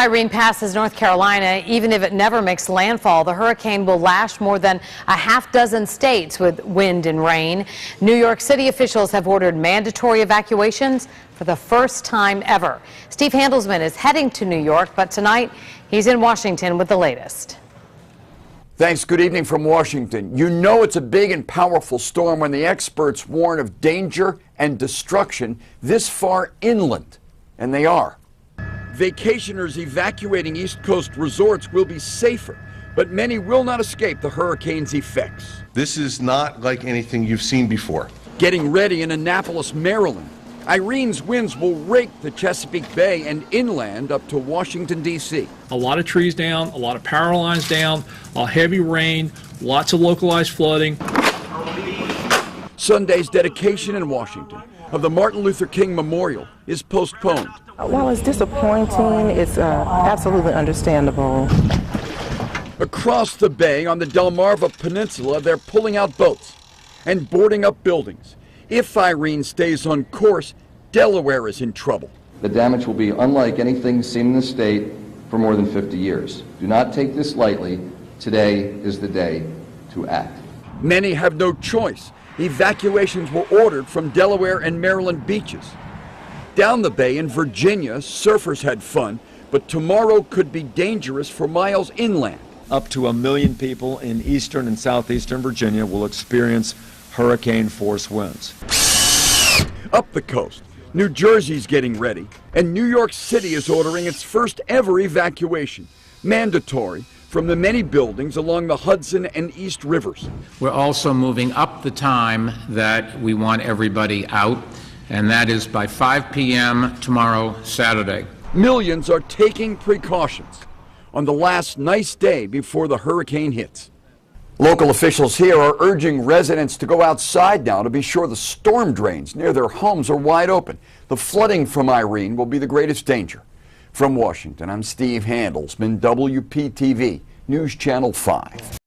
Irene passes North Carolina. Even if it never makes landfall, the hurricane will lash more than a half dozen states with wind and rain. New York City officials have ordered mandatory evacuations for the first time ever. Steve Handelsman is heading to New York, but tonight he's in Washington with the latest. Thanks. Good evening from Washington. You know it's a big and powerful storm when the experts warn of danger and destruction this far inland, and they are. Vacationers evacuating East Coast resorts will be safer, but many will not escape the hurricane's effects. This is not like anything you've seen before. Getting ready in Annapolis, Maryland. Irene's winds will rake the Chesapeake Bay and inland up to Washington, D.C. A lot of trees down, a lot of power lines down, heavy rain, lots of localized flooding. Sunday's dedication in Washington of the Martin Luther King Memorial is postponed. While it's disappointing, it's absolutely understandable. Across the bay on the Delmarva Peninsula, they're pulling out boats and boarding up buildings. If Irene stays on course, Delaware is in trouble. The damage will be unlike anything seen in the state for more than 50 years. Do not take this lightly. Today is the day to act. Many have no choice. Evacuations were ordered from Delaware and Maryland beaches. Down the bay in Virginia, surfers had fun, but tomorrow could be dangerous for miles inland. Up to 1 million people in eastern and southeastern Virginia will experience hurricane-force winds. Up the coast, New Jersey's getting ready, and New York City is ordering its first ever evacuation, mandatory, from the many buildings along the Hudson and East Rivers. We're also moving up the time that we want everybody out, and that is by 5 p.m. tomorrow, Saturday. Millions are taking precautions on the last nice day before the hurricane hits. Local officials here are urging residents to go outside now to be sure the storm drains near their homes are wide open. The flooding from Irene will be the greatest danger. From Washington, I'm Steve Handelsman, WPTV News Channel 5.